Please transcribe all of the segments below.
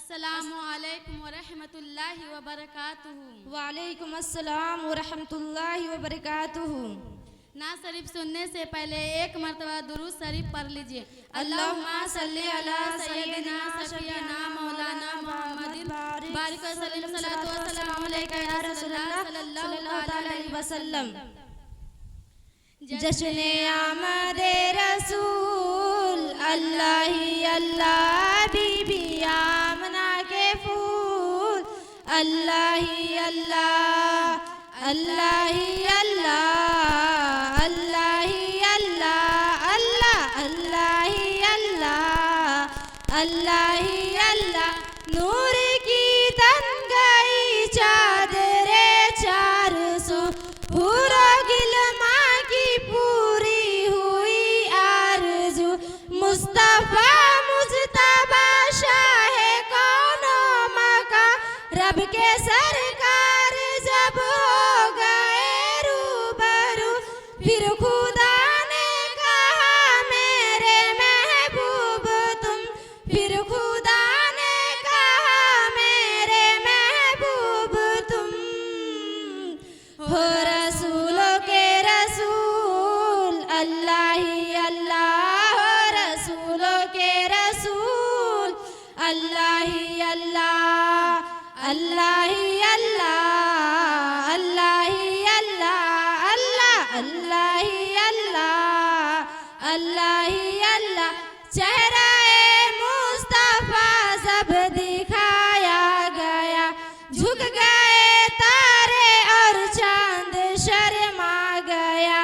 अस्सलामुअलैकुम वरहमतुल्लाहि वबरकातुहू। वालेकुम अस्सलाम वरहमतुल्लाहि वबरकातुहू। ना शरीफ सुनने से पहले एक मरतबा दुरूद शरीफ पढ़ लीजिए। अल्लाहुम्मा सल्ली अला सय्यदिना शफीअना मौलाना मुहम्मदिन बारिक वसल्लम सल्लल्लाहु अलैहि या रसूलल्लाह सल्लल्लाहु अलैहि वसल्लम। जश्ने आमदे रसूल अल्लाह ही अल्लाह बीबी आमना के फूल अल्लाह ही अल्लाह अल्लाह ही अल्लाह अल्लाह ही अल्लाह अल्लाह अल्लाह ही अल्लाह अल्लाह ही अल्लाह। नूर की तन्गाई चादरे चार सो पूरा गिलमा की पूरी हुई आरज़ू मुस्तफ़ा मुज्तबा शाह कौनो मका रब के सरकार जब हो गए रूबरू फिर खुदा ने कहा मेरे महबूब तुम फिर खुदा ने कहा मेरे महबूब तुम हो रसूलों के रसूल अल्लाह ही अल्लाह हो रसूलों के रसूल अल्लाह ही अल्लाह अल्लाह ही अल्लाह अल्लाह ही अल्लाह अल्लाह अल्लाह ही अल्लाह अल्लाह ही अल्लाह। चेहरा मुस्तफा जब दिखाया गया झुक गए तारे और चांद शर्मा गया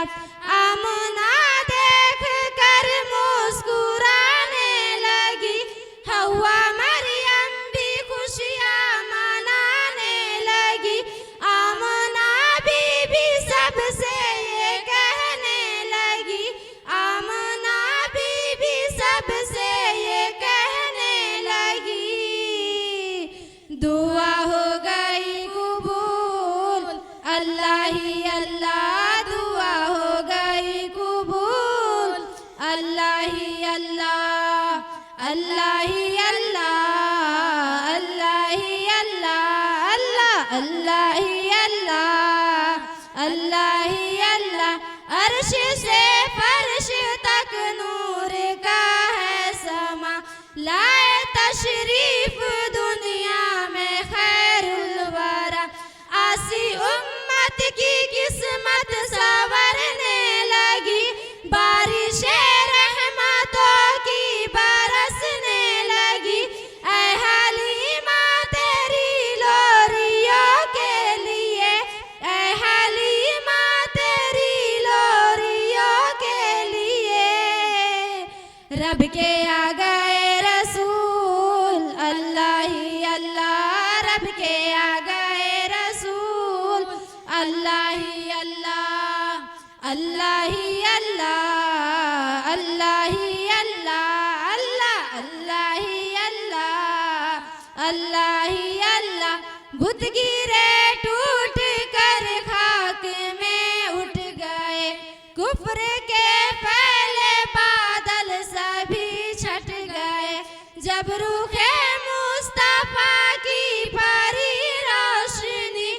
आमना देख कर मुस्कुराने लगी हवा मरियम भी खुशियाँ मनाने लगी आमना बीबी सबसे ये कहने लगी आमना बीबी सबसे ये कहने लगी दुआ हो गई कबूल अल्लाह ही अल्लाह दुआ हो गई कबूल अल्लाह ही अल्लाह अल्लाह ही अल्लाह अल्लाह ही अल्लाह अल्लाह अल्लाह ही अल्लाह अल्लाह ही अल्लाह। अर्श से फर्श तक नूर का है समा लाए तशरीफ दुनिया में खैरुल वरा आसी उम्मत की किस्मत संवरने लगी बारिश रहमतों की बरसने लगी ऐ हलीमा तेरी लोरियों के लिए ऐ हलीमा तेरी लोरियों के लिए रब के आ गए रसूल अल्लाह ही अल्लाह रब के आ गए रसूल अल्लाह ही अल्लाह अल्लाह ही अल्लाह अल्लाह ही अल्लाह अल्लाह अल्लाह ही अल्लाह अल्लाह ही अल्लाह। बुत गिरे टूट कर खाक में उठ गए कुफ्र के फैले बादल सभी छट गए जब रूखे मुस्तफा की परी रोशनी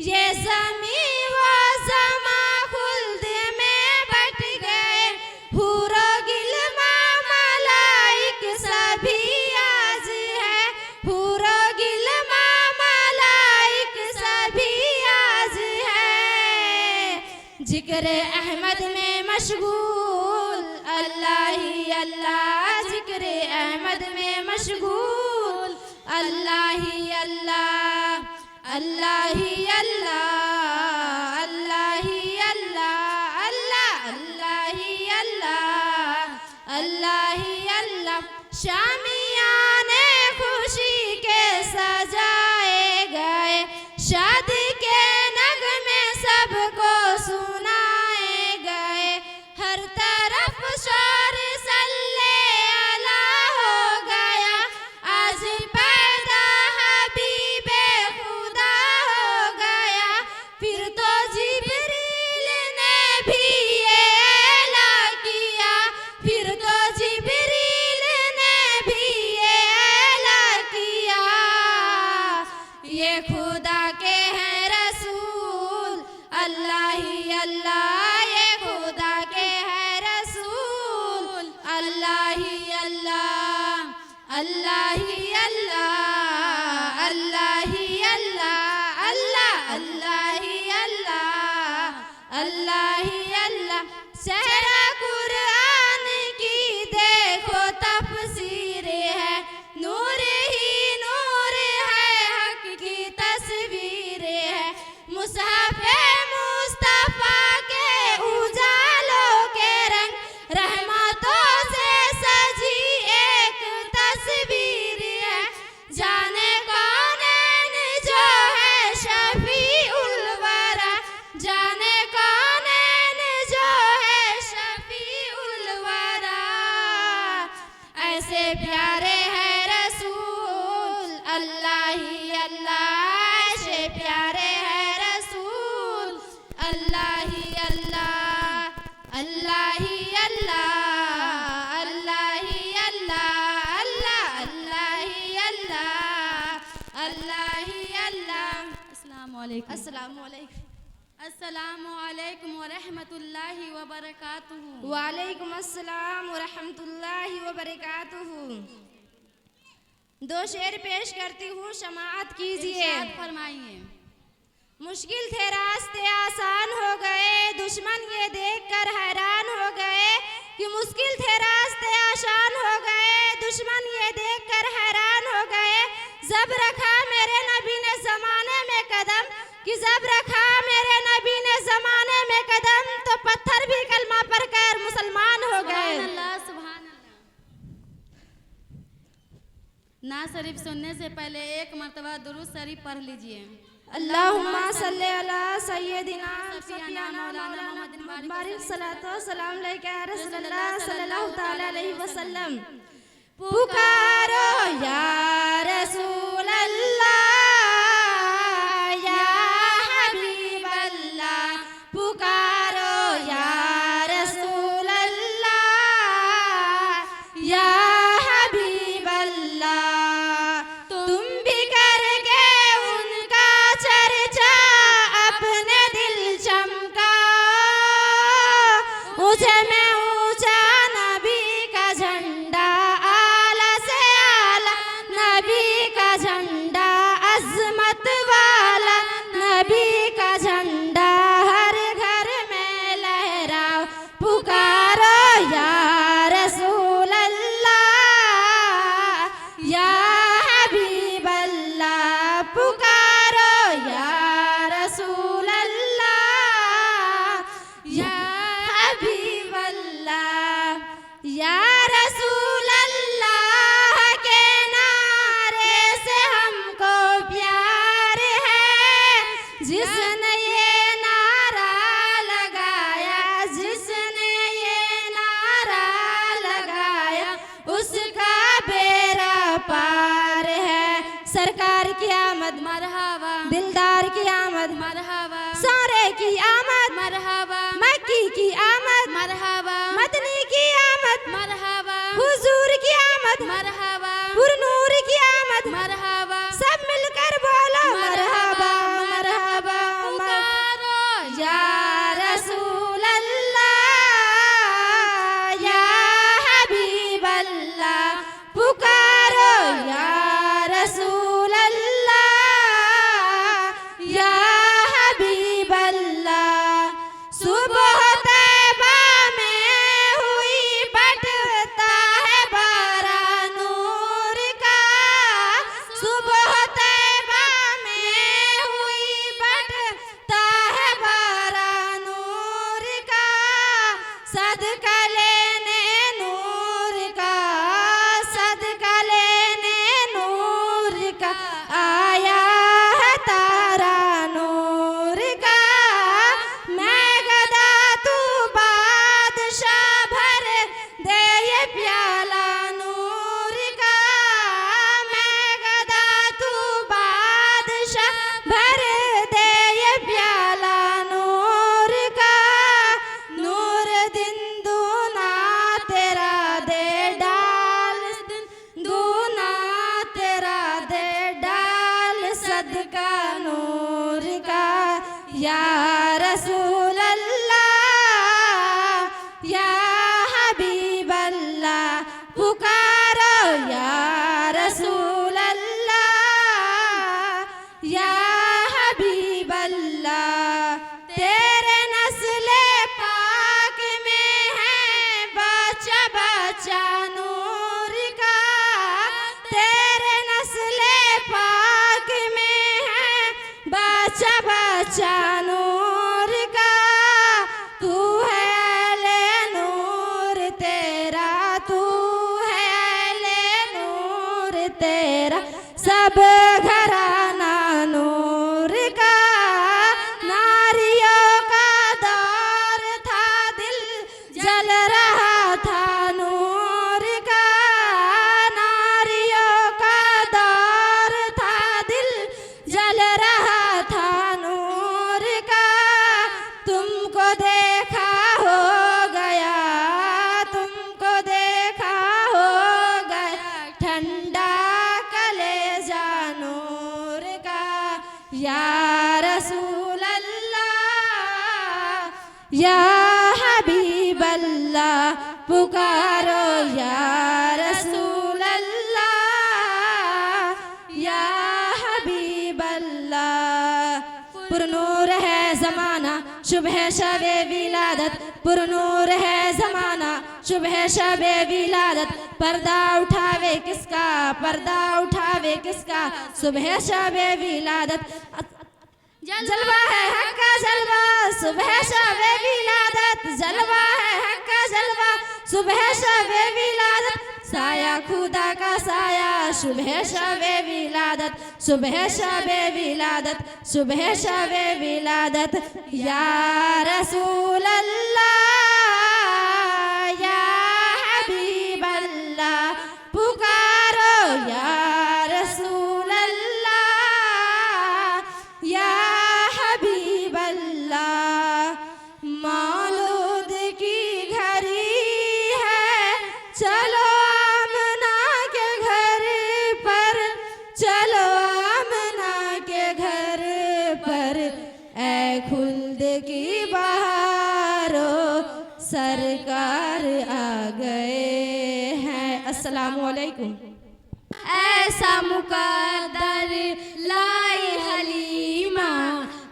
ये ज़मी वो ज़मा खुल्द में बट गए हूरो गिलमा मलाइक सभी आज है हूरो गिलमा मलाइक सभी आज है जिक्र अहमद में मशगूल अल्लाह ही अल्लाह जिक्र अहमद में मशगूल अल्लाह ही अल्लाह अल्लाह ही अल्लाह अल्लाह ही अल्लाह अल्लाह अल्लाह ही अल्लाह अल्लाह ही अल्लाह। शामियाने खुशी के सजाए गए शादी के नगमे सबको सुनाए गए हर तरफ शोर सल्ले अला हो गया आज पैदा हबीबे खुदा हो गया फिर तो जिब्रील ने भी ये ऐला किया फिर तो जिब्रील ने भी ये खुदा के हैं रसूल, अल्लाह ही अल्लाह, ये खुदा के हैं रसूल, अल्लाह ही अल्लाह, अल्लाह ही अल्लाह, अल्लाह ही अल्लाह, अल्लाह अल्लाह ही अल्लाह, अल्लाह ही अल्लाह। सहरा कुरान की देखो तफसीर है, नूर ही नूर है, हक की तस्वीर है। मुसहफ़े मुस्तफ़ा के उजालों के रंग, रहमतों से सजी एक तस्वीर है। जाने कौन जो है शफीउल वरा, जाने कौन जो है शफीउल वरा। ऐसे प्यारे हैं रसूल, अल्लाह ही अल्लाह, ऐसे प्यारे हैं रसूल, अल्लाह ही अल्लाह, अल्लाह ही अल्लाह, अल्लाह ही अल्लाह, अल्लाह अल्लाह ही अल्लाह, अल्लाह ही अल्लाह। अस्सलाम वालेकुम। अस्सलामु अलैकुम। अस्सलामु अलैकुम व रहमतुल्लाहि व बरकातुहू। वालेकुम अस्सलाम व रहमतुल्लाहि व बरकातुहू। दो शेर पेश करती हूँ, समाअत कीजिए। इरशाद फरमाइए। मुश्किल थे रास्ते आसान हो गए, दुश्मन ये देखकर हैरान हो गए कि मुश्किल थे रास्ते आसान हो गए, दुश्मन ये देखकर हैरान हो गए। जब रखा मेरे नबी ने ज़माने में कदम, कि जब रखा मेरे नबी ने ज़माने में कदम, तो पत्थर भी कलमा पढ़कर मुसलमान हो गए। सुभान अल्लाह, सुभान अल्लाह। ना शरीफ सुनने से पहले एक मर्तबा दुरूद शरीफ पढ़ लीजिए। अल्लाहुम्मा सल्ली अला सय्यदिना सफियाना मौलाना मुहम्मदिन बारिक सलातो सलाम अलैका या रसूलल्लाह सल्लल्लाहु तआला अलैहि वसल्लम। पुकारो या रसूल अल्लाह, या हबीब अल्लाह, पुकारो या रसूल अल्लाह, या हबीब अल्लाह। तुम भी करके उनका चर्चा अपने दिल चमका, ऊंचे में ऊंचा नबी का झंडा, आला से आला नबी का झंडा, अज़मत वाला नबी का झंडा हर घर में लहराओ। पुकारो या रसूल अल्लाह, या हबीब अल्लाह, पुकारो या रसूल अल्लाह, या हबीब अल्लाह। या रसूल अल्लाह के नारे से हमको प्यार है, जिसने ये नारा लगाया, जिसने ये नारा लगाया, उसका बेड़ा पार है। सरकार की आमद, मरहबा दिलदार की आमद, मरहबा, सारे की आमद, मरहबा मक्की की आमद, मरहबा, मदनी की आमद, मरहबा, हुजूर की आमद, मरहबा, पुरनूर की आमद। मरहबा, सब मिलकर बोलो मरहबा, मरहबा, पुकारो या रसूल अल्लाह, या हबीब अल्लाह, पुकारो या रसूल अल्लाह, या हबीब अल्लाह। सुबह तैबा में हुई बटता है बारा नूर का, सुबह तैबा में हुई बटता है बारा नूर का। सदका लेने नूर का, सदका लेने नूर का, आया है तारा नूर का। मैं गदा तू बादशाह, भर दे ये प्याला नूर का। मैं गदा तू बादशाह, भर दे ये प्याला नूर का। नूर दिन दूना तेरा दे डाल, दिन दूना तेरा दे डाल। सदका नूर का या रसूल अल्लाह या हबीब अल्लाह पुकारो या रसूल अल्लाह या हबीब अल्लाह। तेरे नस्ले पाक में है बच्चा बच्चा नूर का, तेरे नस्ले पाक में है बच्चा बच्चा नूर का। तू है अहले नूर तेरा, तू है अहले नूर तेरा, सब घराना नूर का। नारियों का दौर था दिल जल रहा था नूर का, नारियों का दौर था दिल जल रहा था नूर का। तुमको देखा हो गया, तुमको देखा हो गया ठंडा कलेजा नूर का या रसूल अल्लाह या हबीब अल्लाह पुकारो या रसूल अल्लाह या हबीब अल्लाह। पुरनूर है ज़माना शुभ है शब-ए विलादत, पुरनूर है ज़माना शुभ है शब-ए विलादत। पर्दा उठावे किसका, पर्दा उठावे किसका, सुबह शब-ए विलादत। जलवा है हक का जलवा सुबह शब-ए विलादत, जलवा है हक का जलवा सुबह शब-ए विलादत। साया खुदा का साया सुबह शब-ए विलादत, सुबह शब-ए विलादत, सुबह शब-ए विलादत। या रसूल अल्लाह या हबीब अल्लाह पुकारो या रसूल अल्लाह या हबीब अल्लाह। मौलूद की घड़ी है चलो आमना के घर पर, चलो आमना के घर पर। ऐ खुल्द की बहारों सरकार आ गए हैं। अस्सलामु अलैकुम। ऐसा मुकद्दर लाई हलीमा,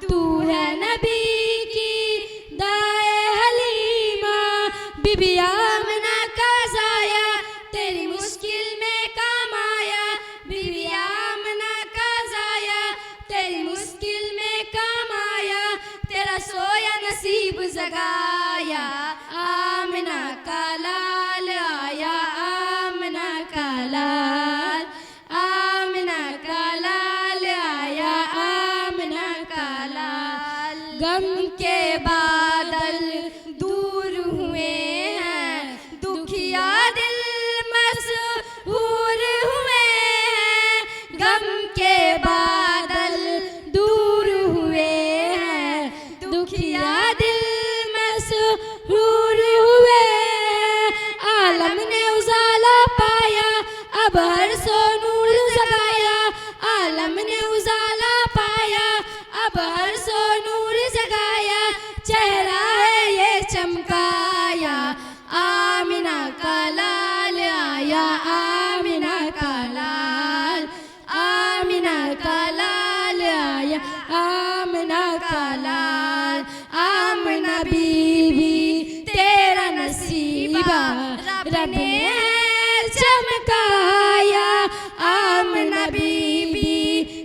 तू है नबी की दाए हलीमा। बीबी आमना का जाया तेरी मुश्किल में काम आया, बीबी आमना का जाया तेरी मुश्किल में काम आया। तेरा सोया नसीब जगाया, आमना का लाल आया, आमना का लाल, आमना का लाल आया, आमना का लाल। गम के बादल दूर हुए हैं, दुखिया दिल मसहूर हुए हैं। गम के बादल दूर हुए हैं, दुखिया दिल मसहूर हुए हैं। आलम ने उजाला पाया अब हर सो नूर जगाया, आलम ने उजाला पाया अब हर सो नूर जगाया। चेहरा है ये चमकाया, आमिना का लाल आया, आमिना का लाल, आमिना का लाल आया, आमिना का लाल। आमना बीबी तेरा नसीबा रब ने चमकाया, आमना बीबी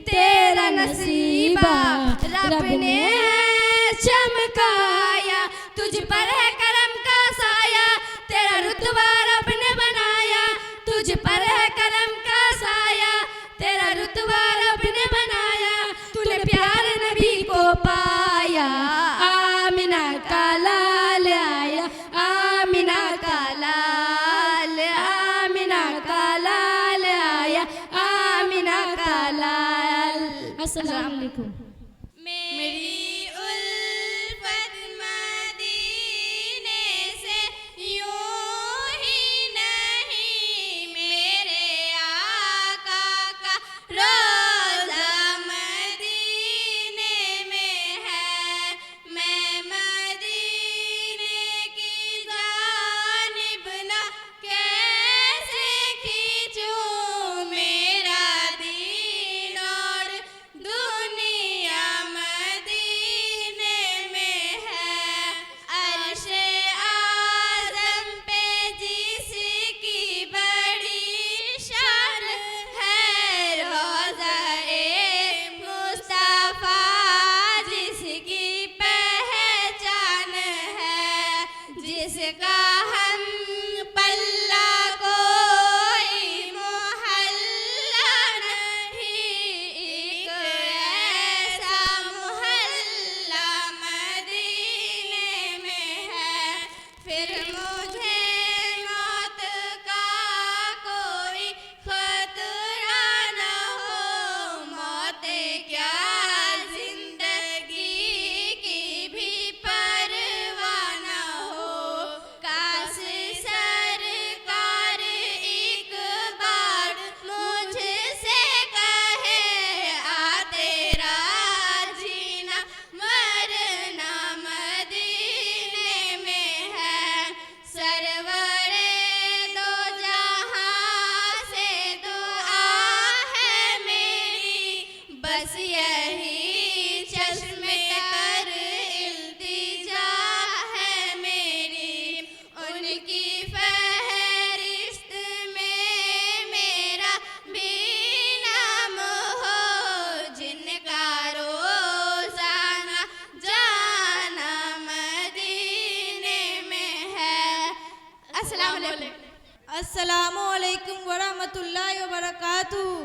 तेरा नसीबा रब ने चमकाया। तुझ पर है करम का साया, तेरा रुतबा रब ने बनाया। तुझ पर है करम का साया, तेरा रुतबा रब ने बनाया। तूने प्यार नबी को पाया, आमिना का लाल आया, आमिना का लाल, आमिना का लाल आया, आमिना का लाल। अस्सलाम वालेकुम। मेरी उल्फत मदीने से यूं ही नहीं, मेरे आका का रोज़ा अस्सलामु अलैकुम वरहमतुल्लाहि वबरकातुहू।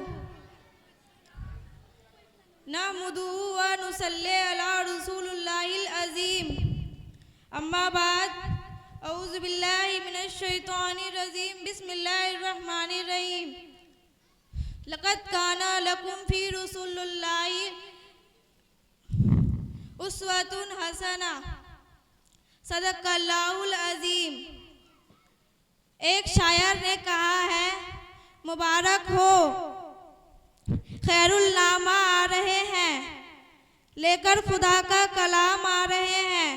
नहमदुहू व नुसल्ली अला रसूलिल्लाहिल अज़ीम। अम्मा बाद, औज़ु बिल्लाहि मिनश शैतानिर रजीम। बिस्मिल्लाहिर रहमानिर रहीम। लक़द काना लकुम फ़ी रसूलिल्लाहि उस्वतुन हसना। सदक़ल्लाहुल अज़ीम। एक शायर ने कहा है, मुबारक हो खैरुल नामा आ रहे हैं, लेकर खुदा का कलाम आ रहे हैं।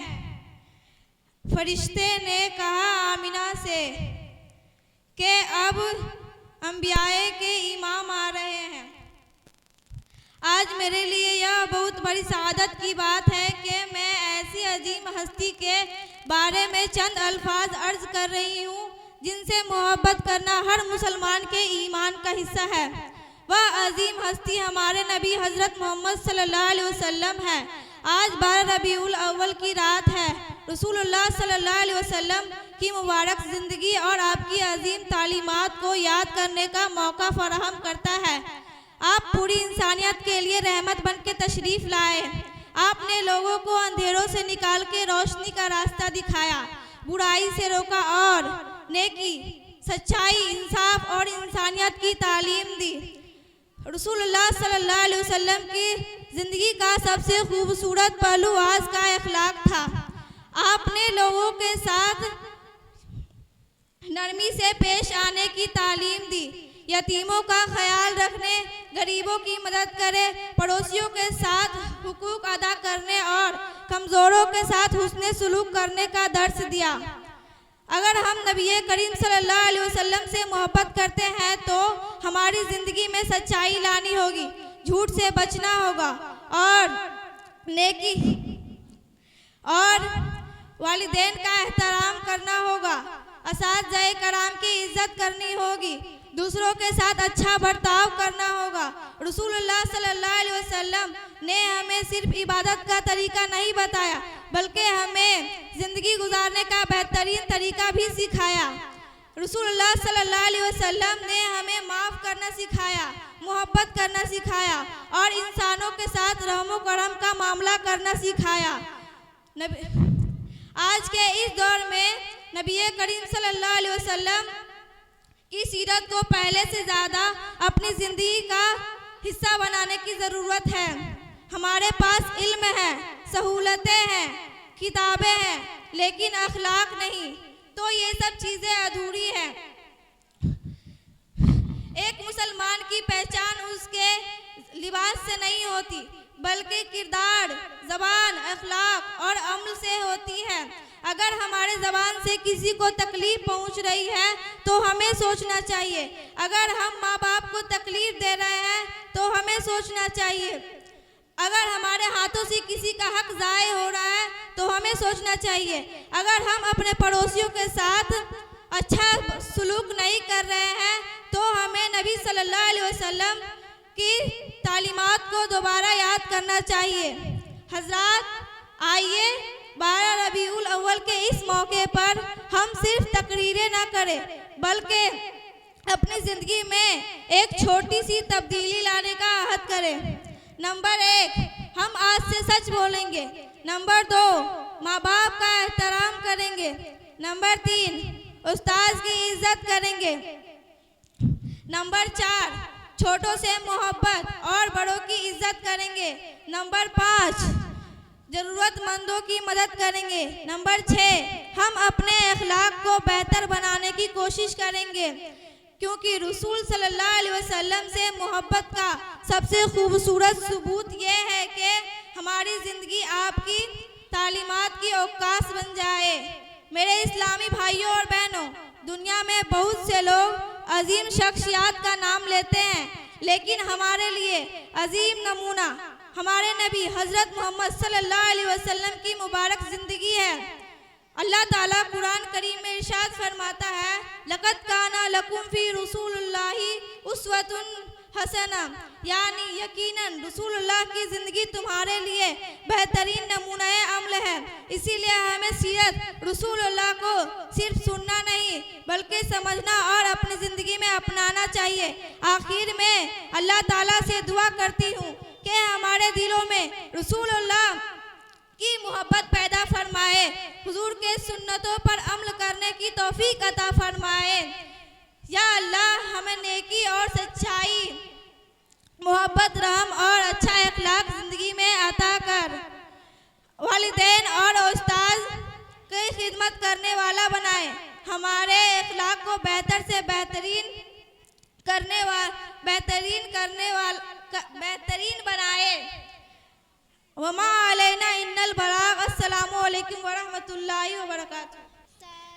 फरिश्ते ने कहा आमिना से कि अब अंबियाए के इमाम आ रहे हैं। आज मेरे लिए यह बहुत बड़ी सआदत की बात है कि मैं ऐसी अजीम हस्ती के बारे में चंद अल्फाज अर्ज कर रही हूँ जिनसे मोहब्बत करना हर मुसलमान के ईमान का हिस्सा है। वह अजीम हस्ती हमारे नबी हज़रत मोहम्मद सल्लल्लाहु अलैहि वसल्लम है। आज 12 रबीउल अव्वल की रात है। रसूलुल्लाह सल्लल्लाहु अलैहि वसल्लम की मुबारक ज़िंदगी और आपकी अजीम तालीमात को याद करने का मौका फराहम करता है। आप पूरी इंसानियत के लिए रहमत बन के तशरीफ़ लाए। आपने लोगों को अंधेरों से निकाल के रोशनी का रास्ता दिखाया, बुराई से रोका और नेकी, सच्चाई, इंसाफ और इंसानियत की तालीम दी। रसूलुल्लाह सल्लल्लाहु अलैहि वसल्लम की ज़िंदगी का सबसे खूबसूरत पहलू आज का अखलाक था। आपने लोगों के साथ नरमी से पेश आने की तालीम दी, यतीमों का ख्याल रखने, गरीबों की मदद करे, पड़ोसियों के साथ हुकूक अदा करने और कमज़ोरों के साथ हुस्ने सुलूक करने का दर्स दिया। अगर हम नबी करीम सल्लल्लाहु अलैहि वसल्लम से मोहब्बत करते हैं तो हमारी ज़िंदगी में सच्चाई लानी होगी, झूठ से बचना होगा और नेकी और वालिदैन का एहतराम करना होगा, असातिज़ाए कराम की इज़्ज़त करनी होगी, दूसरों के साथ अच्छा बर्ताव करना होगा। रसूलुल्लाह सल्लल्लाहु अलैहि वसल्लम ने हमें सिर्फ इबादत का तरीका नहीं बताया बल्कि हमें ज़िंदगी गुजारने का बेहतरीन तरीका भी सिखाया। रसूलुल्लाह सल्लल्लाहु अलैहि वसल्लम ने हमें माफ़ करना सिखाया, मोहब्बत करना सिखाया और इंसानों के साथ रहमो करम का मामला करना सिखाया। आज के इस दौर में नबी करीम सल्लल्लाहु अलैहि वसल्लम की सीरत को पहले से ज़्यादा अपनी ज़िंदगी का हिस्सा बनाने की ज़रूरत है। हमारे पास इल्म है, सहूलतें हैं, किताबें हैं, लेकिन अखलाक नहीं, तो ये सब चीज़ें अधूरी हैं। एक मुसलमान की पहचान उसके लिबास से नहीं होती बल्कि किरदार, ज़बान, अखलाक और अमल से होती है। अगर हमारे ज़बान से किसी को तकलीफ़ पहुंच रही है तो हमें सोचना चाहिए। अगर हम माँ बाप को तकलीफ़ दे रहे हैं तो हमें सोचना चाहिए। अगर हमारे हाथों से किसी का हक ज़ाय हो रहा है तो हमें सोचना चाहिए। अगर हम अपने पड़ोसियों के साथ अच्छा सलूक नहीं कर रहे हैं तो हमें नबी सल्लल्लाहु अलैहि वसल्लम की तालीमात को दोबारा याद करना चाहिए। हज़रात, आइए 12 रबीउल अव्वल के इस मौके पर हम सिर्फ तकरीरें ना करें बल्कि अपनी ज़िंदगी में एक छोटी सी तब्दीली लाने का अहद करें। नंबर 1, हम आज से सच बोलेंगे। नंबर 2, माँ बाप का एहतराम करेंगे। नंबर 3, उस्ताद की इज्जत करेंगे। नंबर 4, छोटों से मोहब्बत और बड़ों की इज्जत करेंगे। नंबर 5, ज़रूरतमंदों की मदद करेंगे। नंबर 6, हम अपने अखलाक को बेहतर बनाने की कोशिश करेंगे क्योंकि रसूल सल्लल्लाहु अलैहि वसल्लम से मोहब्बत का सबसे खूबसूरत सबूत ये है कि हमारी ज़िंदगी आपकी तालीमात की औकास बन जाए। मेरे इस्लामी भाइयों और बहनों, दुनिया में बहुत से लोग अजीम शख्सियत का नाम लेते हैं लेकिन हमारे लिए अजीम नमूना हमारे नबी हज़रत मोहम्मद सल्लल्लाहु अलैहि वसल्लम की मुबारक ज़िंदगी है। अल्लाह ताला कुरान करीम में इरशाद फरमाता है, लक़द काना लकुम फ़ी रसूलिल्लाहि उस्वतुन हसना, यानी यकीनन रसूलुल्लाह की ज़िंदगी तुम्हारे लिए बेहतरीन नमूना अमल है। इसीलिए हमें सीरत रसूलुल्लाह को सिर्फ सुनना नहीं बल्कि समझना और अपनी ज़िंदगी में अपनाना चाहिए। आखिर में अल्लाह ताला से दुआ करती हूँ कि हमारे दिलों में रसूलुल्लाह की मोहब्बत पैदा फरमाए, हुजूर के सुन्नतों पर अमल करने की तौफीक अता फरमाए। या अल्लाह हमें नेकी और सच्चाई, मोहब्बत, रहम और अच्छा अखलाक ज़िंदगी में अता कर। वालिदैन और उस्ताद की खिदमत करने वाला बनाए, हमारे अखलाक को बेहतर से बेहतरीन बनाए। वमा अलैना इन्नल बलाग। अस्सलामु अलैकुम वरहमतुल्लाहि वबरकातुहू।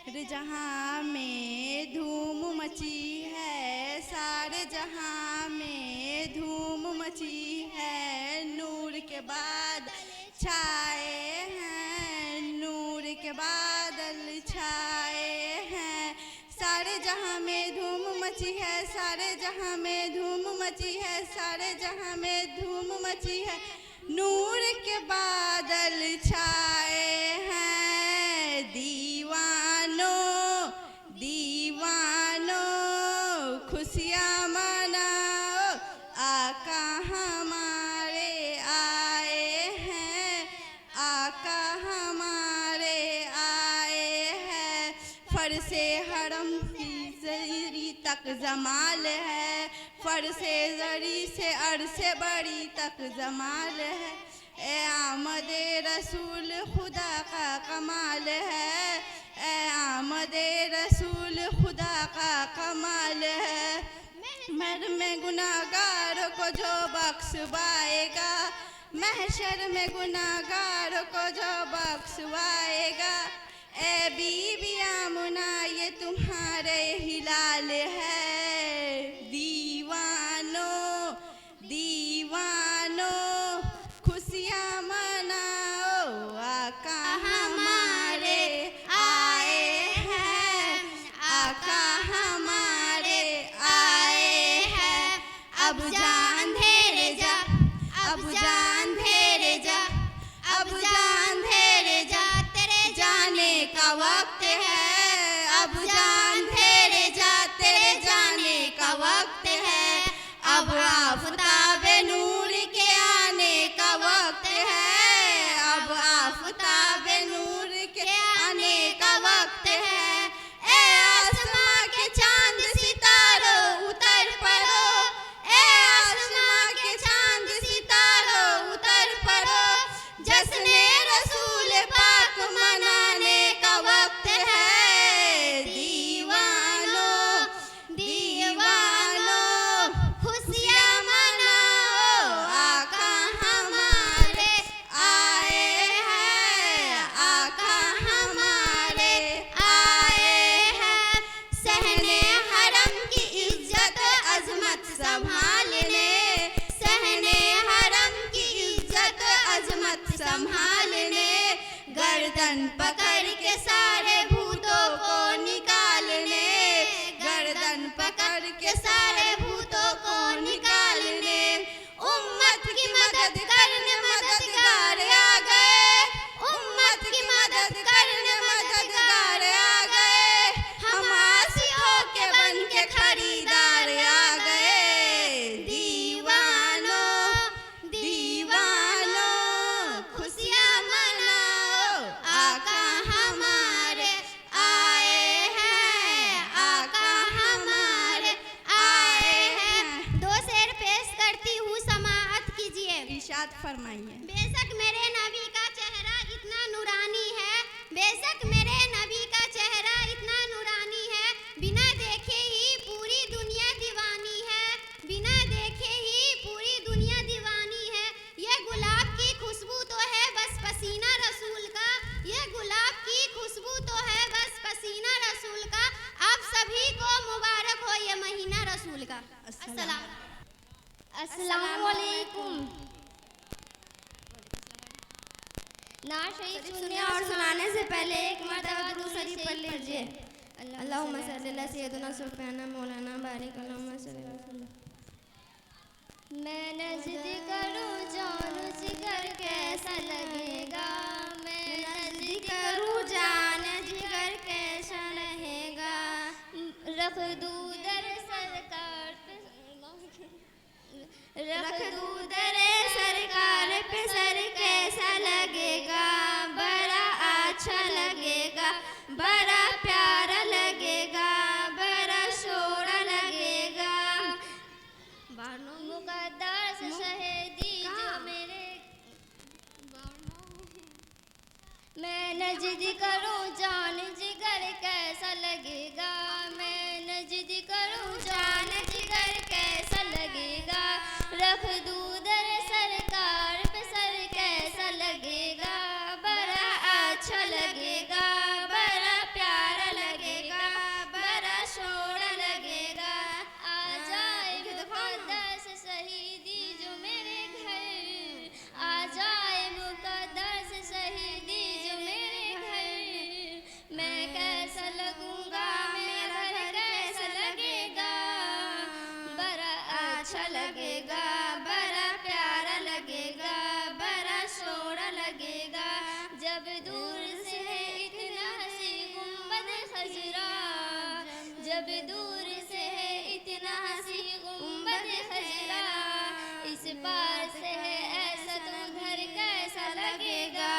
सारे जहां में धूम मची है, सारे जहां में धूम मची है। नूर के बादल छाए हैं, नूर के बादल छाए हैं। सारे जहां में धूम मची है, सारे जहां में धूम मची है, सारे जहां में धूम मची है। नूर के बादल छाए हैं। दीवानों दीवानों खुशियाँ मनाओ, आका हमारे आए हैं, आका हमारे आए हैं। फरसे हरम की जरी तक जमाल है, फरसे जरी से अरसे बड़ी तक जमाल है। ए आमदे रसूल खुदा का कमाल है, ए आमदे रसूल खुदा का कमाल है। महर में गुनाहगार को जो बख्शवाएगा, महशर में गुनाहगार को जो बख्शवाएगा। ए बीबी आमुना ये तुम्हारे हिलाल है। दीवानों दीवानों खुशियाँ मनाओ, आका हमारे आए हैं, आका हमारे आए हैं। अब जान धेरे जा, अब जान धेरे जा, अब जान धेरे जा, तेरे जाने का वक्त है। अब जान धेरे जा, तेरे जाने का वक्त है। अब आफताबे नूर के आने का वक्त है, अब आफताबे नूर के आने का वक्त है। ए आसमां के चांद सितारों उतर पड़ो, ए आसमां के चांद सितारों उतर पड़ो। जश्ने रसूल पाक मनाने का वक्त है। दीवानों दीवानों खुशियाँ मनाओ, आका हमारे आए हैं, आका हमारे आए हैं। सहने हरम की इज्जत अजमत संभालने, सहने हरम की इज्जत अजमत संभालने। गर्दन पकड़ के सारे भूतों को निकालने, गर्दन पकड़ के सारे भूतों को निकालने। उम्मत की मदद करने मददगार आ गए, उम्मत की मदद करने मददगार आ गए। हम आशिकों के बन के खरीदार आ गए। दीवानों दीवानों खुशियाँ मनाओ, आका हमारे आए हैं, आका हमारे आए हैं। दो शेर पेश करती हूँ, समाअत कीजिए। इरशाद फरमाइए। बेशक मेरे नबी का चेहरा इतना नूरानी है, बेशक मेरे नबी का चेहरा इतना नूरानी है। बिना देखे ही पूरी दुनिया दीवानी है, बिना देखे ही पूरी दुनिया दीवानी है। ये गुलाब की खुशबू तो है बस पसीना रसूल का, ये गुलाब की खुशबू तो है बस पसीना रसूल का। आप सभी को मुबारक हो ये महीना रसूल का। अस्सलाम वालेकुम। नात शरीफ सुनने और सुनाने से पहले एक मरतबा दुरूद शरीफ पढ़ लीजिए। अल्लाहुम्मा सल्ली अला सय्यदना सुब्हाना मौलाना बारिक अल्लाहुम्मा सल्ली अला। मैं नजद करूं जान जिगर कैसा लगेगा, मैं नजद करूं जान जिगर कैसा रहेगा, रख दूं दर सरकार पे, रख दूं दर सरकार पे सर कैसा लगेगा, बड़ा अच्छा लगेगा, बड़ा प्यारा लगेगा, बड़ा सोहना लगेगा। मुकद्दस शहीदी जो मेरे, मैं नजद करूं जान जिगर कैसा लगेगा, मैं नजद करूं जान जिगर कैसा लगेगा, रख दूं दर सरकार पे सर कैसा लगेगा, बड़ा अच्छा लगेगा, बड़ा प्यारा लगेगा, बड़ा सोहना लगेगा। आ जाए मुकद्दस शहीदी जो मेरे घर, आ जाए मुकद्दस शहीदी जो मेरे घर, मैं कैसा लगूंगा, मेरा घर कैसा लगेगा, बड़ा अच्छा लगेगा, बड़ा प्यारा लगेगा, बड़ा सोहना लगेगा। जब दूर से है इतना हंसी गुंबद खजरा, जब दूर से है इतना हंसी गुंबद खजरा, इस पार से है ऐसा तो घर कैसा लगेगा।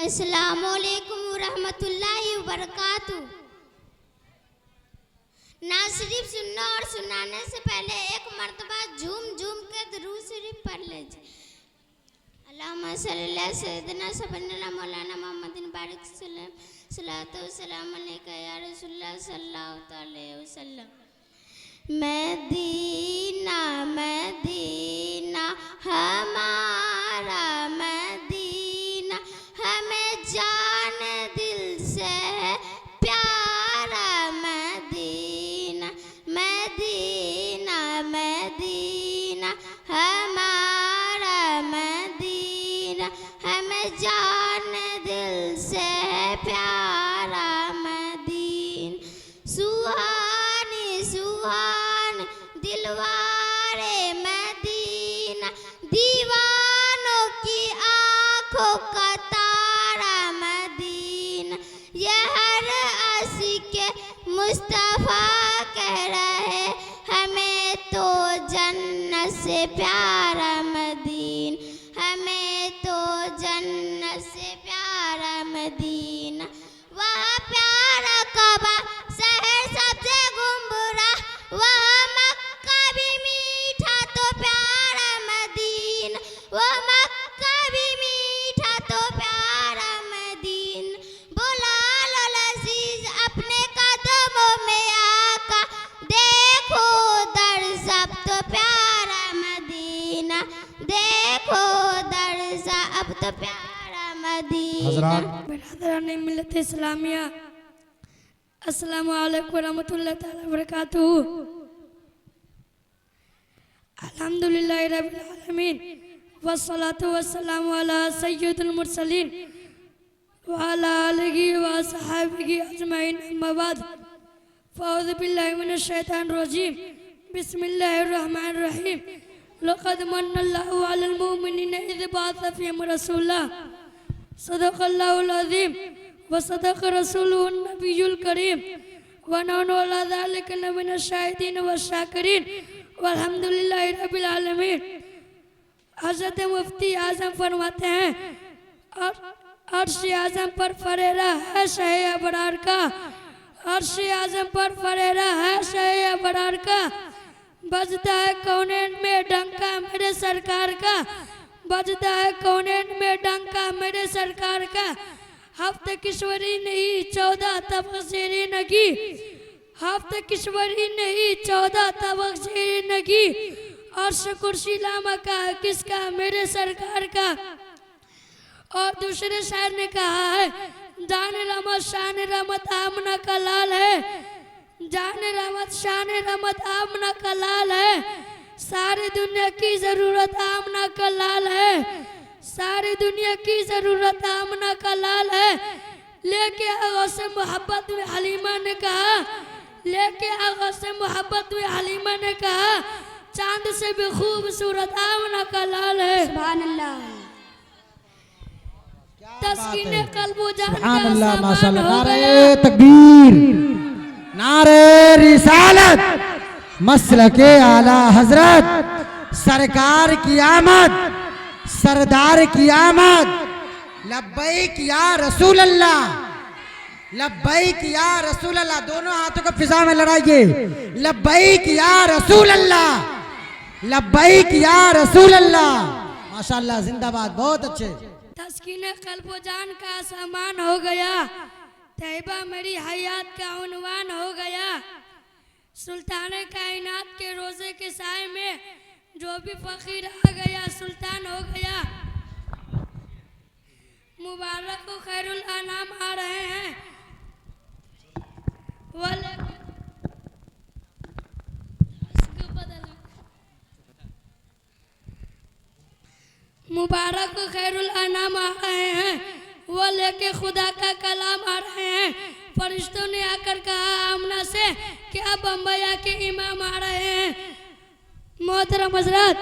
अस्सलामुअलैकुम रहमतुल्लाहि व बरकातहू। ना सिर्फ सुनना और सुनाने से पहले एक मर्तबा झूम झूम के दुरूद शरीफ पढ़ लीजिए। अल्लाहुम्मा सल्ली अला सय्यिदिना सय्यिदिना मौलाना मुहम्मदिन बारिक सल्लल्लाहु वसल्लम अलैका या रसूलल्लाह सल्लल्लाहु अलैहि वसल्लम। मदीना मदीना हमारा मदीना, हमें जान दिल से प्यारा मदीना, मदीना मदीना हमारा मदीना, हमें जान दिल से प्यारा मदीना। सुहानी सुहानी दिलवारे मदीना, दीवानों की आंखों का तारा मदीना, ये हर आशिक मुस्तफा कह रहे हमें तो जन्नत से प्यारा मदीना, हमें तो जन्नत से प्यारा मदीना। वहाँ प्यारा काबा शहर सबसे गुमरा, वहाँ मक्का भी मीठा तो प्यारा मदीना, वो मक्का भी मीठा तो प्यारा मदीना। बुला लो लजीज अपने कदमों में आका, देखो दर सब तो प्यारा मदीना, देखो दर सब तो प्यारा मदीना। बिरादरान मिल्लत इस्लामिया, अस्सलामु अलैकुम रहमतुल्लाहि तआला बरकातहू। अल्हम्दुलिल्लाहि रब्बिल आलमीन वस्सलातु वस्सलामु अला सय्यिदिल मुरसलीन व अला आलिहि व अस्हाबिहि अजमईन, अम्मा बाद। फ़अऊज़ु बिल्लाहि मिनश शैतानिर रजीम, बिस्मिल्लाहिर रहमानिर रहीम। लक़द मन्नल्लाहु अलल मुमिनीना इज़ बअसा फ़ीहिम रसूला, सदक़ल्लाहुल अज़ीम व सदक़ रसूलुहुन नबियुल करीम व नहनु अला ज़ालिका लमिनश शाहिदीन व शाकिरीन वल्हम्दुलिल्लाहि रब्बिल आलमीन। हज़रत मुफ्ती आज़म फरमाते हैं, अर्श आज़म पर फरेरा है शहे अबरार का, अर्श आज़म पर फरेरा है शहे अबरार का, बजता है कौनैन में डंका मेरे सरकार का, बजता है कौनैन में डंका मेरे सरकार का। हफ्ते किश्वरी नहीं 14 तबशीरी नगी, हफ्ते किश्वरी नहीं 14 तबशीरी नगी, अर्श कुर्सी लामा का किसका मेरे सरकार का। और दूसरे शायर ने कहा है, जान रहमत शान रहमत आमना का लाल है, जान रहमत शान रहमत आमना का लाल है, सारी दुनिया की जरूरत आमना का लाल है, सारी दुनिया की जरूरत आमना का लाल है। लेके आगा से मोहब्बत में हलीमा ने कहा, लेके आगा से मोहब्बत में हलीमा ने कहा, चांद से भी खूबसूरत आमना का लाल है। सुभान अल्लाह। तस्कीने कल्बो जान सुभान का अल्लाह, सामान माशाअल्लाह। हो नारे गया। तकबीर, नारे रिसालत, मसलके आला हजरत, सरकार की आमद, सरदार की आमद। लब्बैक या रसूल अल्लाह, लब्बैक या रसूल अल्लाह। दोनों हाथों को फिजा में लड़ाइए। लब्बैक या रसूल अल्लाह, लब्बैक या रसूल अल्लाह। माशाअल्लाह, जिंदाबाद, बहुत अच्छे। तस्कीने कल्बो जान का सामान हो गया। तैयबा मेरी हयात का उन्वान हो गया। सुल्तान कायनात के रोजे के साए में जो भी फकीर आ गया सुल्तान हो गया। मुबारक को खैरुल अनाम आ रहे हैं। मुबारक को खैरुल अनाम आ रहे हैं। वो लेके खुदा का कलाम आ रहे हैं। फरिश्तों ने आकर कहा आमना से कि अब बम्बैया के इमाम आ रहे हैं। मोहतरम हज़रात,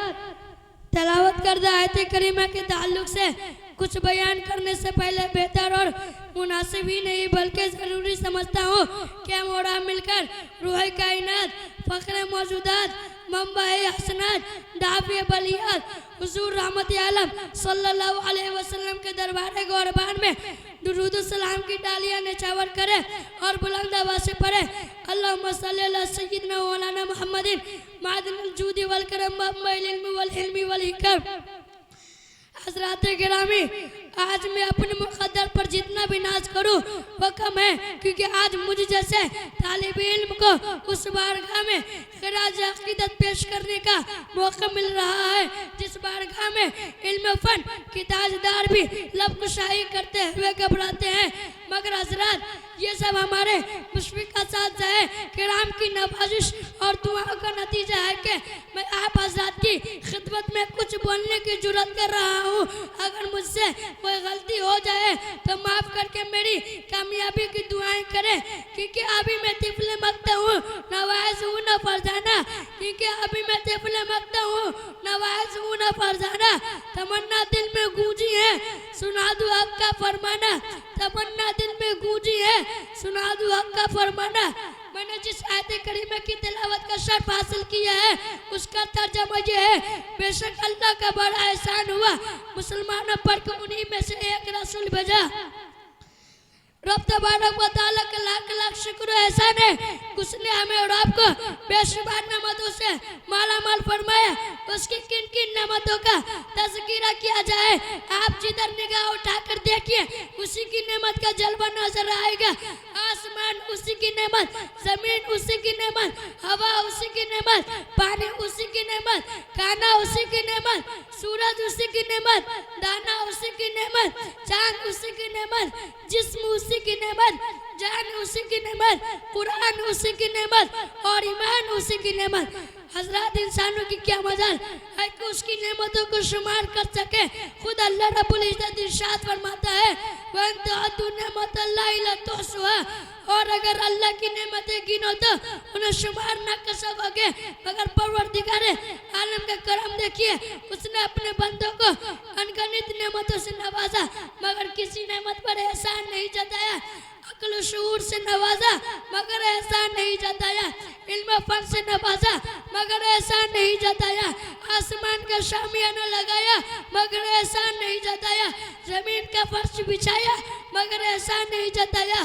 तलावत करदा आयत करीमा के ताल्लुक से कुछ बयान करने से पहले बेहतर और मुनासिब ही नहीं बल्कि ज़रूरी समझता हूँ कि हम और आप मिलकर रूह कायनात, फ़ख्र मौजूदात, मंबा-ए हसनात, दाफ़े बलियात, हुज़ूर रहमत आलम सल्लल्लाहु अलैहि वसल्लम के दरबार गौरबान में दुरूद सलाम की डालियाँ निछावर करे और बुलंद आवाज़ से पढ़े। अल्लाहुम्मा सल्ली अला सय्यिदना मौलाना मुहम्मदिन मादिनिल जूदी वल करम मब्बइल इल्मी वल हिल्मी वल हिकम। हज़रात गिरामी, आज मैं अपने मुक़द्दर पर जितना भी नाज करूं वो कम है, क्योंकि आज मुझ जैसे तालिब इल्म को उस बारगाह में खिराज अक़ीदत पेश करने का मौका मिल रहा है जिस बारगाह में इल्म फ़न की ताजदार भी लब कुशाई करते हुए घबराते हैं। मगर हज़रात, ये सब हमारे मुशफ़िक़ असातिज़ा किराम की नवाजिश और दुआओं का नतीजा है कि मैं आप हज़रात की खिदमत में कुछ बोलने की जुर्रत कर रहा हूँ। अगर मुझसे कोई गलती हो जाए तो माफ़ करके मेरी कामयाबी की दुआएं करें, क्योंकि अभी मैं तिफले मकता हूँ, नवाज़ हूँ न फरजाना। क्योंकि अभी मैं तिफले मकता हूँ, नवाज़ हूँ न फरजाना। तमन्ना दिल में गूंजी है, सुना दूँ हक़ का फरमाना। तमन्ना दिल में गूंजी है, सुना दूँ हक़ का फरमाना। मैंने जिस आयत करीमा की तिलावत का शर्फ हासिल किया है उसका तर्जमा ये है, बेशक अल्लाह का बड़ा एहसान हुआ मुसलमानों पर कि उन्हीं में से एक रसूल भेजा। रब तबारक व तआला का लाख लाख शुक्र एहसान है, उसने हमें और आपको बेशुमार नेमतों से माला माल फरमाया। उसकी किन किन नेमतों का तज़किरा किया जाए, आप जिधर निगाह उठाकर देखिए उसी की नेमत का जलवा नजर आएगा। आसमान उसी की नेमत, जमीन उसी की नेमत, हवा उसी की नेमत, पानी उसी की नेमत, खाना उसी की नेमत, सूरज उसी की नेमत, दाना उसी की नेमत, चांद उसी की नेमत, जिस्म उसी की नेमत, जान उसी की नेमत, कुरान उसी की नेमत और ईमान उसी की नेमत। हज़रात, इंसानों की क्या मजाल है कि उसकी नेमतों को शुमार कर सके। खुद अल्लाह रब्बुल इज़्ज़त इरशाद फरमाता है, वन तअद्दु निअमतल्लाहि ला तुहसूहा। और अगर अल्लाह की नेमतें गिनो तो उन्हें शुमार न कर सकोगे। मगर परवरदिगार आलम का करम देखिए, उसने अपने बंदों को अनगिनत नेमतों से नवाजा मगर किसी नेमत पर एहसान नहीं जताया। अक्ल शऊर से नवाजा मगर एहसान नहीं जताया। इल्म फन से नवाजा मगर एहसान नहीं जताया। आसमान का शामियाना लगाया मगर एहसान नहीं जताया। जमीन का फर्श बिछाया मगर एहसान नहीं जताया।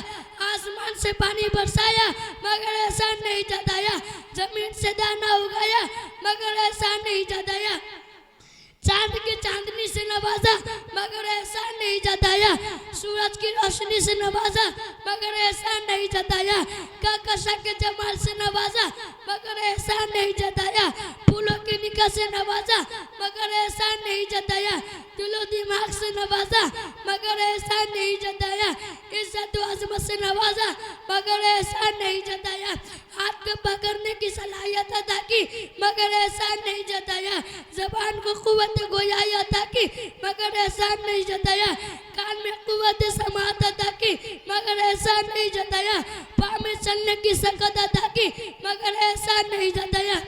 आसमान से पानी बरसाया मगर एहसान नहीं जताया। जमीन से दाना उगाया मगर एहसान नहीं जताया। चांद की चांदनी से नवाजा मगर एहसान नहीं जताया। सूरज की रोशनी से नवाजा मगर एहसान नहीं जताया। कहकशां के जमाल से नवाजा मगर एहसान नहीं जताया। फूलों की निगाह से नवाजा मगर एहसान नहीं जताया। दिलो दिमाग से नवाजा मगर एहसान नहीं जताया। इज्जत व अज़मत से नवाजा मगर एहसान नहीं जताया। हाथ को पकड़ने की सलाहियत अता की मगर एहसान नहीं जताया। ज़बान को क़ुव्वत गोयाई अता की मगर एहसान नहीं जताया। कान में क़ुव्वत समाअत अता की मगर एहसान नहीं जताया। पाँव में चलने की सकत अता की मगर एहसान नहीं जताया।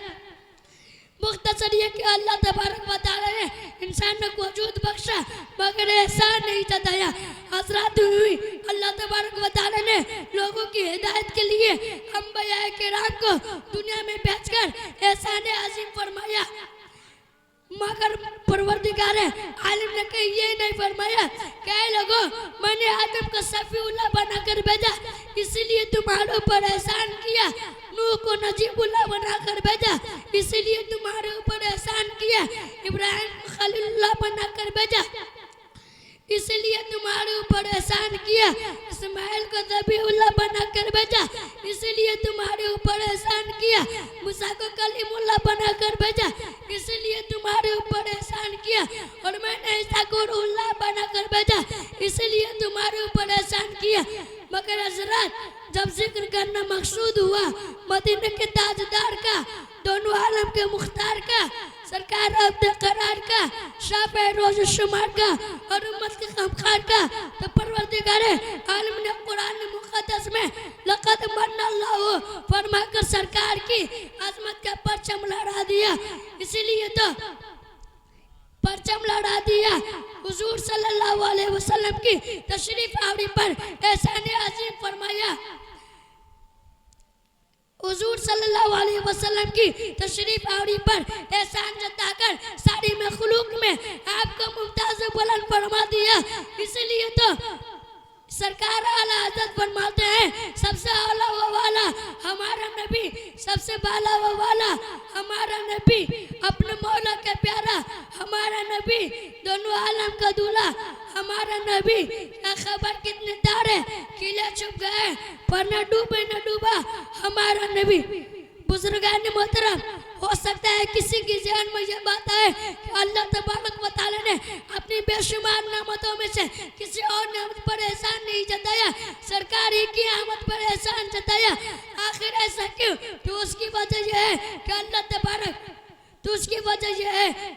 मुख्तसर ये कि अल्लाह तबारक व तआला ने इंसान को वजूद बख्शा मगर एहसान नहीं जताया। हजरत हुई अल्लाह तबारक व तआला ने लोगों की हिदायत के लिए अंबिया किराम को दुनिया में भेजकर एहसान अजीम फरमाया। मगर परवरदिगार आलिम ने कहीं ये नहीं फरमाया क्या लोगों मैंने आदम को सफीउल्लाह बनाकर भेजा इसीलिए तुम्हारे ऊपर एहसान किया, नूह को नजीबुल्लाह बनाकर भेजा इसीलिए तुम्हारे ऊपर एहसान किया, इब्राहिम को खलीलुल्लाह बनाकर भेजा इसीलिए तुम्हारे ऊपर एहसान किया, इस्माइल को ज़बीहुल्लाह बनाकर भेजा इसीलिए तुम्हारे ऊपर एहसान किया, मूसा को कलीमुल्लाह बनाकर भेजा इसीलिए तुम्हारे ऊपर एहसान किया और मैंने ईसा को रूहुल्लाह बनाकर भेजा इसीलिए तुम्हारे ऊपर एहसान किया। मगर हज़रत जब जिक्र करना मकसूद हुआ मदीना के ताजदार का, दोनों आलम के मुख्तार का, सरकार अब्द करार का, शाफ़े रोज़ शुमार का और उम्मत के ग़मख़ार का, तो परवरदिगार आलम ने कुरान मुक़द्दस में लक़द मन्नल्लाहु फरमाकर सरकार की अज़मत का परचम लहरा दिया। इसीलिए तो परचम लहरा दिया हुजूर सल्लल्लाहु अलैहि वसल्लम की तशरीफ आवरी पर एहसान अजीम फरमाया। हुजूर सल्लल्लाहु अलैहि वसल्लम की तशरीफ आवरी पर एहसान जताकर सारी मखलूक में आपको मुमताज बुलंद फरमा दिया। इसलिए तो सरकार आला हज़रत फरमाते हैं सबसे आला व वाला हमारा नबी, सबसे बाला व वाला हमारा नबी, अपने मौला का प्यारा हमारा नबी, दोनों आलम का दूल्हा हमारा नबी। क्या खबर कितने तारे किले छुप गए पर न डूबे न डूबा हमारा नबी। बुजुर्गान मोहतरम हो सकता है किसी की जान में ये बात है कि अल्लाह तबारक व तआला ने अपनी बेशुमार नेमतों में से किसी और नेमत पर एहसान नहीं जताया, सरकार ही की आमद पर एहसान जताया। आखिर ऐसा क्यों? तो उसकी वजह यह है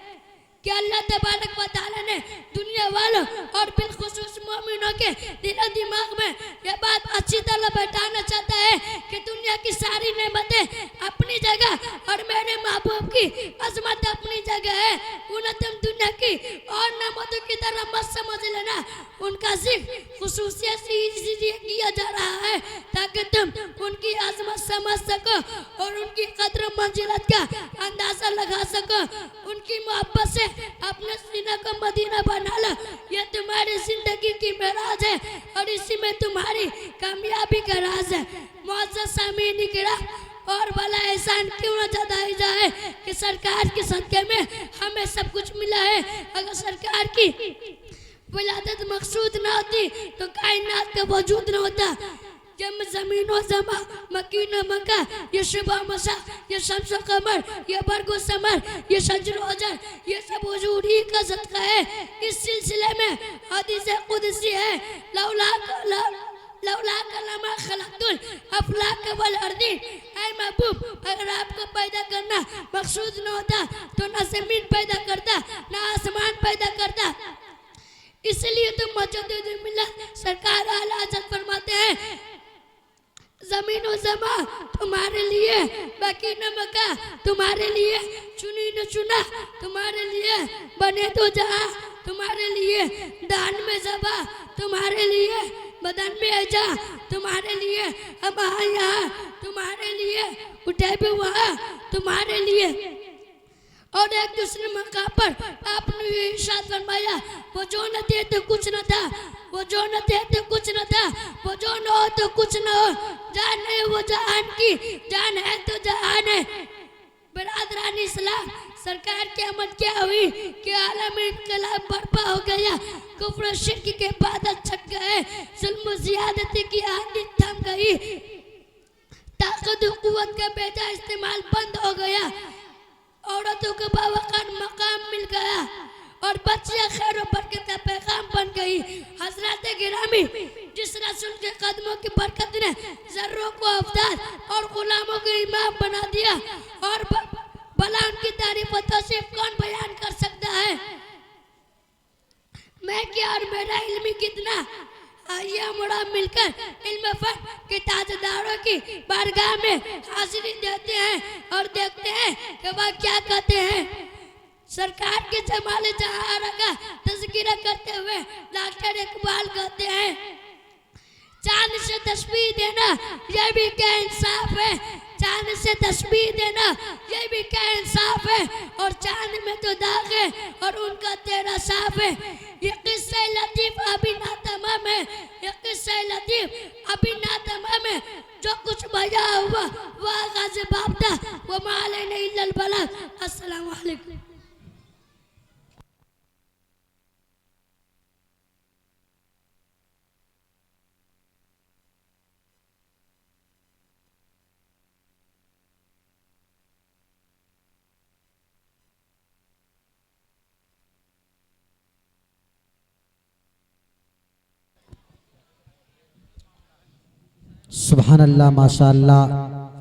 कि अल्लाह तबारक व तआला ने दुनिया वालों और बिलखुसूस मोमिनों के दिल दिमाग में यह बात अच्छी तरह बैठाना चाहता है कि दुनिया की सारी नेमतें अपनी जगह और मेरे महबूब की अजमत अपनी जगह है। उन्हें तुम दुनिया की और नेमतों की तरह मत समझ लेना, उनका जिक्र खुसूसियत से इसलिए किया जा रहा है ताकि तुम उनकी अजमत समझ सको और उनकी कद्र मंजिलत का अंदाजा लगा सको। उनकी मोहब्बत से अपने सीना को मदीना बना लो, यह तुम्हारी जिंदगी की मेराज है और इसी में तुम्हारी कामयाबी का राज है। मुअज़्ज़ज़ सामीन किराम और भला एहसान क्यों न जताया जाए कि सरकार के सदक़े में हमें सब कुछ मिला है। अगर सरकार की विलादत मकसूद न होती तो कायनात का वजूद न होता। जब ज़मीन व ज़मा, मकीन व मक्का, ये सुबह मसा, ये शम्स व कमर, ये बरग व समर, ये शजर व अजर, ये सब हुजूर ही का सदका है। इस सिलसिले में हदीस कुदसी है लौला कलमा खलक़तुल अफ़लाक वल अर्दीन। ऐ महबूब अगर आपको पैदा करना मकसूद न होता तो न ज़मीन पैदा करता न आसमान पैदा करता। इसलिए तो मौजूद मिल्लत सरकार आला हज़रत फरमाते हैं ज़मीन व ज़मा तुम्हारे लिए, बाकी न मक्का तुम्हारे लिए, चुनी न चुना तुम्हारे लिए, बने तो जहाँ तुम्हारे लिए, दान में ज़बा तुम्हारे लिए, बदन में अजा तुम्हारे लिए, अब यहाँ तुम्हारे लिए, उठे भी वहाँ तुम्हारे लिए। और एक दूसरे मौका पर आपने इरशाद फरमाया वो जो न दे तो कुछ न था, वो जो न दे तो कुछ न था, वो जो न हो तो कुछ न हो, जान है वो जहान की, जान है तो जहान है। बिरादरान इस्लाम सरकार की आमद क्या हुई कि आलम इनकलाब बर्पा हो गया, कुफ्र शिर्क के बादल छट गए, जुल्म ज़ियादती की आंधी थम गई, ताकत व कुव्वत का बेजा इस्तेमाल बंद हो गया, औरतों को बावकार मकाम मिल गया और बच्चियां खैर व बरकत का पैगाम बन गई। हजरत गिरामी जिस रसूल के कदमों की बरकत ने जर्रों को अफदाल और गुलामों को इमाम बना दिया और भला उनकी तारीफ व तौसीफ कौन बयान कर सकता है। मैं क्या और मेरा इल्म कितना, आइए हम और आप मिलकर इल्म फन के ताजदारों की बारगाह में हाजिरी देते हैं और देखते हैं कि वह क्या कहते हैं। सरकार के जमाले जहां का तज़किरा करते हुए डॉक्टर इकबाल कहते हैं, चांद से तस्बीह देना ये भी क्या इंसाफ है, चांद से तस्बीह देना ये भी क्या इंसाफ है, और चांद में तो दाग है और उनका तेरा साफ है। ये किस्सा लतीफ अभी ना तमाम है, ये किस्सा लतीफ अभी ना तमाम है। जो कुछ बया हुआ वह आगाज़ बाप था, वो माले नहीं इल्लल बलाग। अस्सलाम वालेकुम। सुभान अल्लाह माशाअल्लाह।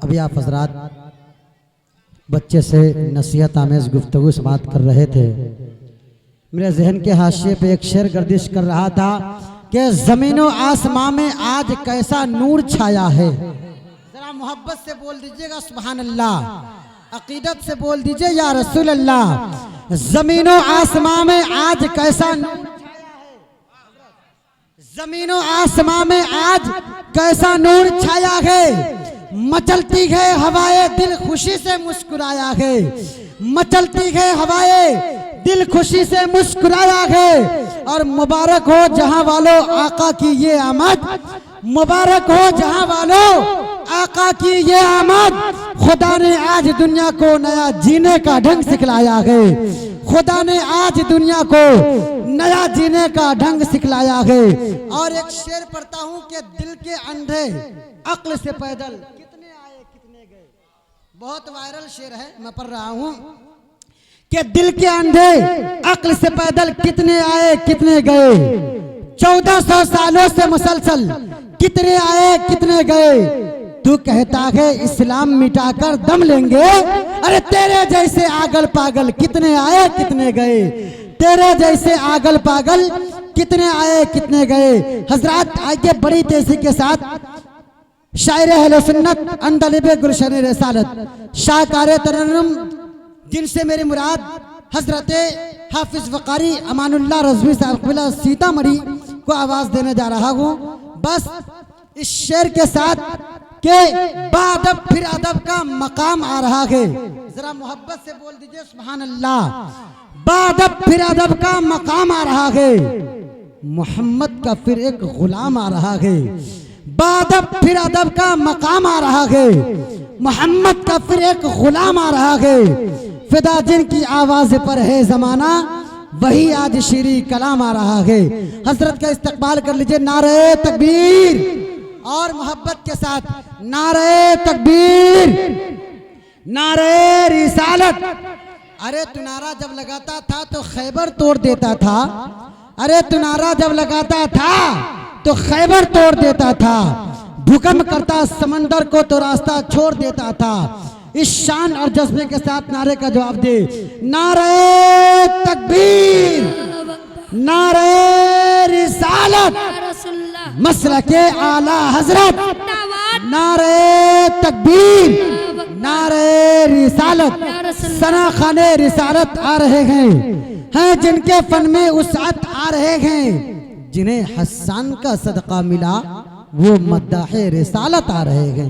अभी आप हजरात बच्चे से नसीहत आमेज़ गुफ्तगू समात कर रहे थे। मेरे जहन के हाशिए पे एक शेर गर्दिश कर रहा था कि ज़मीन व आसमां में आज कैसा नूर छाया है। जरा मोहब्बत से बोल दीजिएगा सुभान अल्लाह, अकीदत से बोल दीजिए या रसूल अल्लाह। ज़मीन व आसमां में आज कैसा नूर, ज़मीन व आसमां में आज कैसा नूर छाया है। मचलती है हवाएं दिल खुशी से मुस्कुराया है, मचलती है हवाएं दिल खुशी से मुस्कुराया है। और मुबारक हो जहां वालों आका की ये आमद, मुबारक हो जहां वालों आका की ये आमद। खुदा ने आज दुनिया को नया जीने का ढंग सिखलाया है, खुदा ने आज दुनिया को नया जीने का ढंग सिखलाया है। और एक शेर पढ़ता हूं कि दिल के अंधे अक्ल से पैदल कितने आए कितने गए। बहुत वायरल शेर है, मैं पढ़ रहा हूं कि दिल के अंधे अक्ल से पैदल कितने आए कितने गए। 1400 सालों से मुसलसल कितने आए कितने गए। तू कहता है इस्लाम मिटाकर दम लेंगे, अरे तेरे जैसे आगल पागल कितने आए कितने गए, तेरे जैसे आगल पागल कितने आए कितने गए। हजरात आगे बड़ी तेजी के साथ शायर अहले सुन्नत अंदलिबे गुलशन रिसालत शाहकार तरन्नुम, जिनसे मेरी मुराद हजरत हाफिज वकारी अमानुल्लाह रज़वी साहब सीतामढ़ी को आवाज देने जा रहा हूँ। बस इस शेर के साथ के बादब फिर अदब का मकाम आ रहा है। जरा मोहब्बत से बोल दीजिए सुभान अल्लाह। बादब फिर अदब का मकाम आ रहा है, मोहम्मद का फिर एक गुलाम आ रहा है। बादब फिर अदब का मकाम आ रहा है, मोहम्मद का फिर एक गुलाम आ रहा है। फिदा जिनकी आवाज पर है जमाना, वही आज शीरी कलाम आ रहा है। हजरत का इस्तकबाल कर लीजिए। नारे तकबीर और मोहब्बत के साथ नारे तकबीर, नारे रिसालत। अरे तू नारा जब लगाता था तो खैबर तोड़ देता था, अरे तू नारा जब लगाता था तो खैबर तोड़ देता था। भूकंप करता समंदर को तो रास्ता छोड़ देता था। इस शान और जज्बे के साथ नारे का जवाब दे। नारे तकबीर, नारे रिसालत, मसलके आला हजरत। नारे तकबीर, नारे रिसालत। सना खाने रिसालत आ रहे हैं जिनके फन में उसात आ रहे हैं। जिन्हें हसन का सदका मिला वो मद्दाहे रिसालत आ रहे हैं।